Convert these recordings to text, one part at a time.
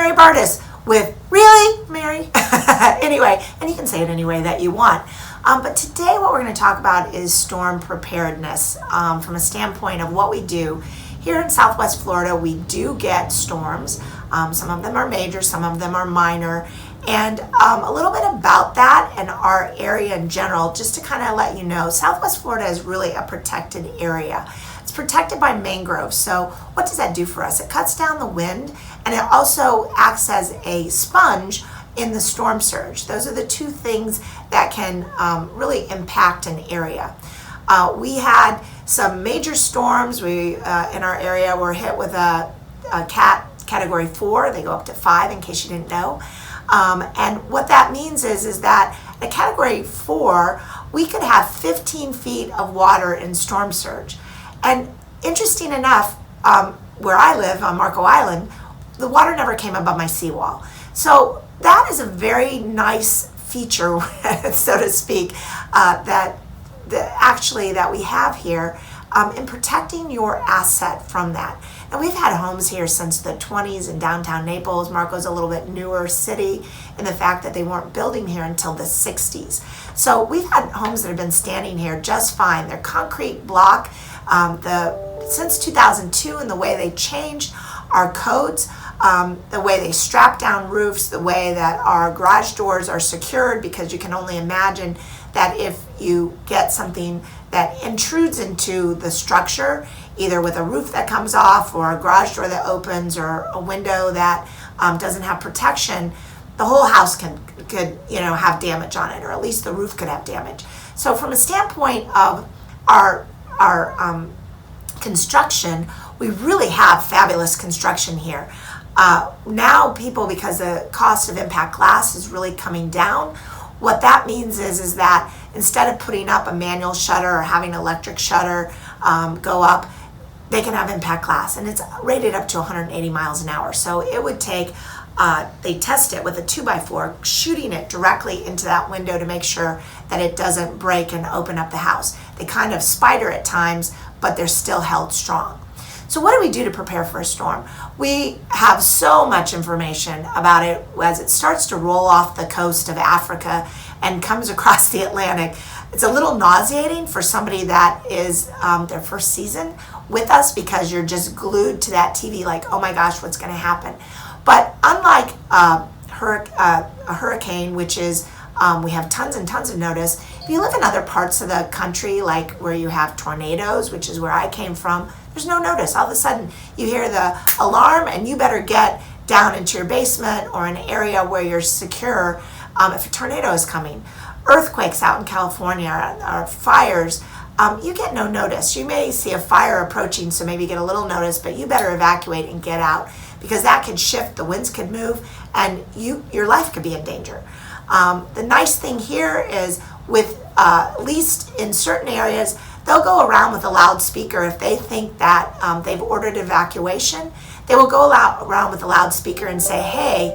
Mary Bardis with Really, Mary? Anyway, and you can say it any way that you want. But today what we're going to talk about is storm preparedness from a standpoint of what we do. Here in Southwest Florida, we do get storms. Some of them are major, some of them are minor. And a little bit about that and our area in general, just to kind of let you know, Southwest Florida is really a protected area. It's protected by mangroves. So what does that do for us? It cuts down the wind, and it also acts as a sponge in the storm surge. Those are the two things that can really impact an area. We had some major storms. We in our area were hit with a category 4. They go up to 5 in case you didn't know. And what that means is that at category 4, we could have 15 feet of water in storm surge. And interesting enough, where I live on Marco Island, the water never came above my seawall. So that is a very nice feature, so to speak, that we have here in protecting your asset from that. And we've had homes here since the 20s in downtown Naples. Marco's a little bit newer city in the fact that they weren't building here until the 60s. So we've had homes that have been standing here just fine. They're concrete block. Since 2002 and the way they changed our codes, the way they strap down roofs, the way that our garage doors are secured, because you can only imagine that if you get something that intrudes into the structure, either with a roof that comes off or a garage door that opens or a window that doesn't have protection, the whole house could have damage on it, or at least the roof could have damage. So from a standpoint of our construction, we really have fabulous construction here. Now people, because the cost of impact glass is really coming down, what that means is that instead of putting up a manual shutter or having an electric shutter go up, they can have impact glass, and it's rated up to 180 miles an hour. So it would take, they test it with a 2x4, shooting it directly into that window to make sure that it doesn't break and open up the house. They kind of spider at times, but they're still held strong. So what do we do to prepare for a storm? We have so much information about it as it starts to roll off the coast of Africa and comes across the Atlantic. It's a little nauseating for somebody that is their first season with us, because you're just glued to that TV like, oh my gosh, what's going to happen? But unlike a hurricane, which is we have tons and tons of notice, if you live in other parts of the country, like where you have tornadoes, which is where I came from, there's no notice. All of a sudden, you hear the alarm, and you better get down into your basement or an area where you're secure if a tornado is coming. Earthquakes out in California or fires, you get no notice. You may see a fire approaching, so maybe get a little notice, but you better evacuate and get out, because that could shift, the winds could move, and your life could be in danger. The nice thing here is with, at least in certain areas, they'll go around with a loudspeaker. If they think that they've ordered evacuation, they will go around with a loudspeaker and say, hey,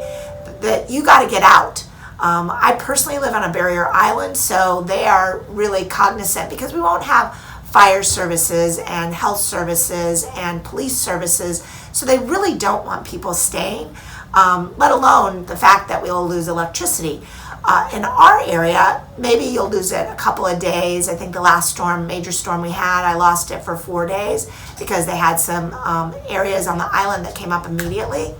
that you got to get out. I personally live on a barrier island, so they are really cognizant, because we won't have fire services and health services and police services, so they really don't want people staying, let alone the fact that we'll lose electricity. In our area, maybe you'll lose it a couple of days. I think the last major storm we had, I lost it for 4 days because they had some areas on the island that came up immediately.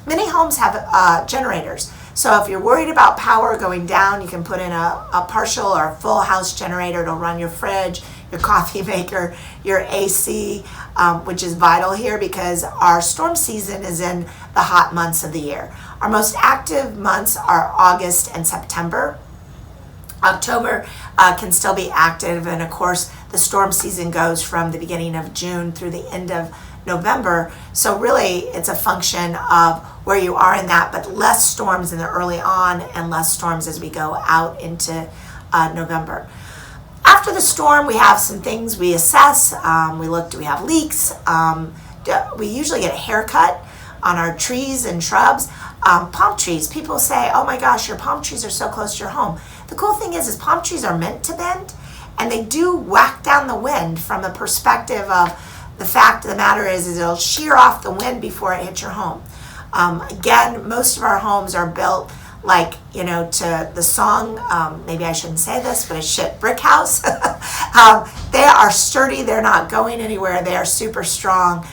Many homes have generators. So if you're worried about power going down, you can put in a partial or a full house generator. It'll run your fridge, your coffee maker, your AC, which is vital here because our storm season is in the hot months of the year. Our most active months are August and September. October can still be active, and of course the storm season goes from the beginning of June through the end of November. So really it's a function of where you are in that, but less storms in the early on and less storms as we go out into November. After the storm, we have some things we assess. We look, do we have leaks? We usually get a haircut on our trees and shrubs. Palm trees, people say, oh my gosh, your palm trees are so close to your home. The cool thing is palm trees are meant to bend, and they do whack down the wind from the perspective of the fact of the matter is it'll shear off the wind before it hits your home. Again, most of our homes are built like, to the song, maybe I shouldn't say this, but a shit brick house. They are sturdy. They're not going anywhere. They are super strong,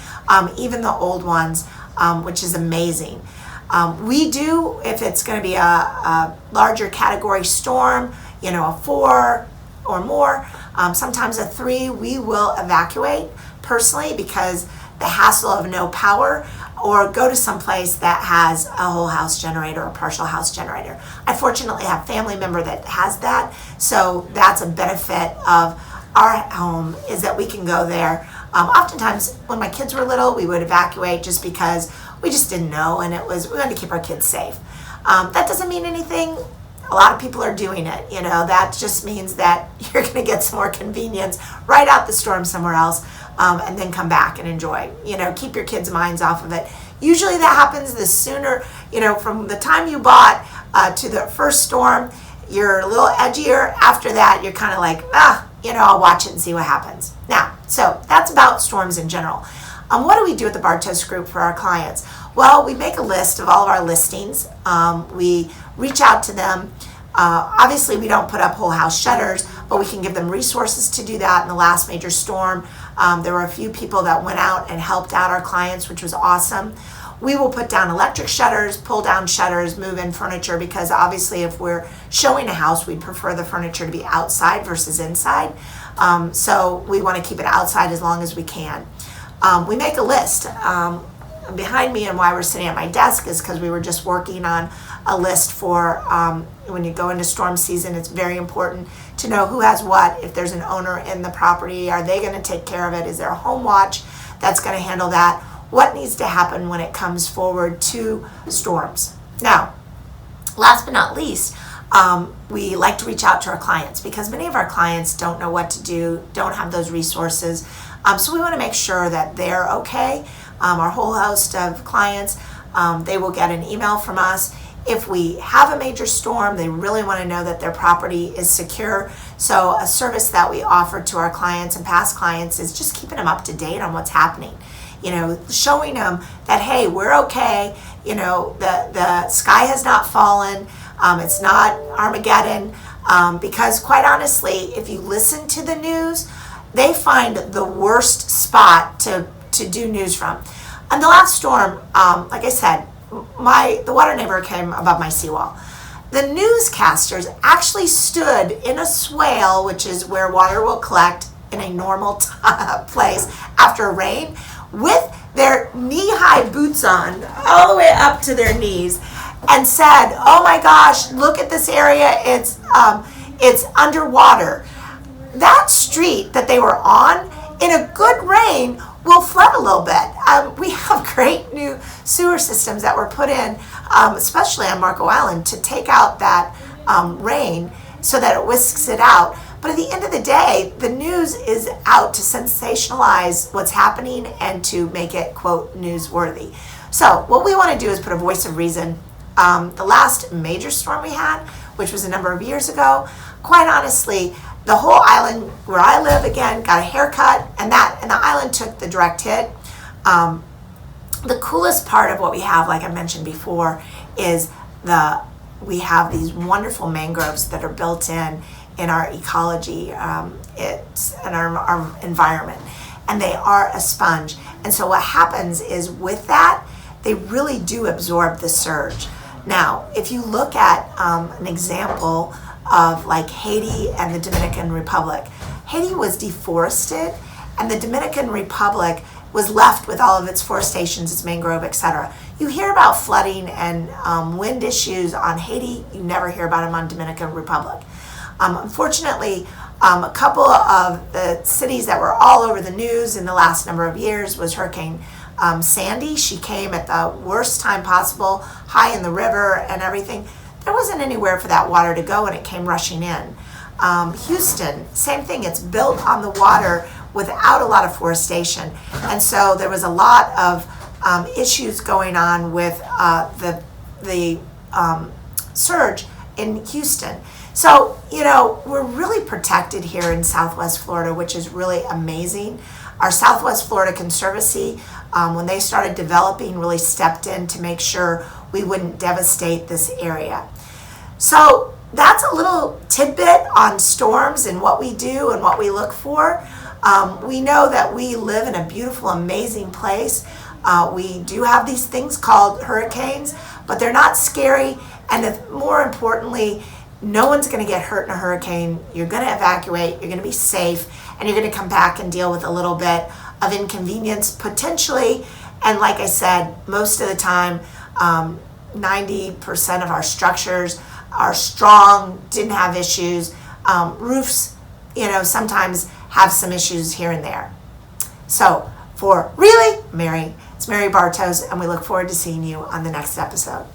even the old ones, which is amazing. We do, if it's going to be a larger category storm, a 4 or more, sometimes a 3, we will evacuate personally because the hassle of no power, or go to some place that has a whole house generator or partial house generator. I fortunately have a family member that has that, so that's a benefit of our home, is that we can go there. Oftentimes when my kids were little, we would evacuate just because we just didn't know, and we wanted to keep our kids safe. That doesn't mean anything. A lot of people are doing it. That just means that you're going to get some more convenience, ride out the storm somewhere else, and then come back and enjoy. Keep your kids' minds off of it. Usually that happens the sooner, from the time you bought to the first storm, you're a little edgier. After that, you're kind of like, I'll watch it and see what happens. Now, so that's about storms in general. What do we do at the Bartos Group for our clients? Well, we make a list of all of our listings. We reach out to them. Obviously, we don't put up whole house shutters, but we can give them resources to do that. In the last major storm, there were a few people that went out and helped out our clients, which was awesome. We will put down electric shutters, pull down shutters, move in furniture, because obviously if we're showing a house, we'd prefer the furniture to be outside versus inside. So we want to keep it outside as long as we can. We make a list. Behind me, and why we're sitting at my desk is because we were just working on a list for when you go into storm season. It's very important to know who has what. If there's an owner in the property, are they going to take care of it? Is there a home watch that's going to handle that? What needs to happen when it comes forward to storms? Now, last but not least, we like to reach out to our clients, because many of our clients don't know what to do, don't have those resources. So we want to make sure that they're okay. Our whole host of clients, they will get an email from us. If we have a major storm, they really want to know that their property is secure. So a service that we offer to our clients and past clients is just keeping them up to date on what's happening. Showing them that, hey, we're okay. The sky has not fallen. It's not Armageddon. Because quite honestly, if you listen to the news, they find the worst spot to do news from. On the last storm, like I said, the water never came above my seawall. The newscasters actually stood in a swale, which is where water will collect in a normal place after rain, with their knee-high boots on, all the way up to their knees, and said, "Oh my gosh, look at this area, it's underwater." That street that they were on, in a good rain, will flood a little bit. We have great new sewer systems that were put in, especially on Marco Island, to take out that rain so that it whisks it out. But at the end of the day, the news is out to sensationalize what's happening and to make it, quote, newsworthy. So what we want to do is put a voice of reason. The last major storm we had, which was a number of years ago, quite honestly, the whole island where I live, again, got a haircut, and the island took the direct hit. The coolest part of what we have, like I mentioned before, is we have these wonderful mangroves that are built in our ecology, it's in our environment, and they are a sponge. And so what happens is, with that, they really do absorb the surge. Now, if you look at an example of like Haiti and the Dominican Republic, Haiti was deforested, and the Dominican Republic was left with all of its forestations, its mangrove, etc. You hear about flooding and wind issues on Haiti. You never hear about them on Dominican Republic. Unfortunately, a couple of the cities that were all over the news in the last number of years was Hurricane Sandy. She came at the worst time possible, high in the river and everything. There wasn't anywhere for that water to go, and it came rushing in. Houston, same thing. It's built on the water without a lot of forestation. And so there was a lot of issues going on with the surge in Houston. So, we're really protected here in Southwest Florida, which is really amazing. Our Southwest Florida Conservancy, when they started developing, really stepped in to make sure we wouldn't devastate this area. So that's a little tidbit on storms and what we do and what we look for. We know that we live in a beautiful, amazing place. We do have these things called hurricanes, but they're not scary. And more importantly, no one's going to get hurt in a hurricane. You're going to evacuate, you're going to be safe, and you're going to come back and deal with a little bit of inconvenience potentially. And like I said, most of the time, 90% of our structures are strong, didn't have issues. Roofs, sometimes have some issues here and there. So for Really Mary, it's Mary Bartos, and we look forward to seeing you on the next episode.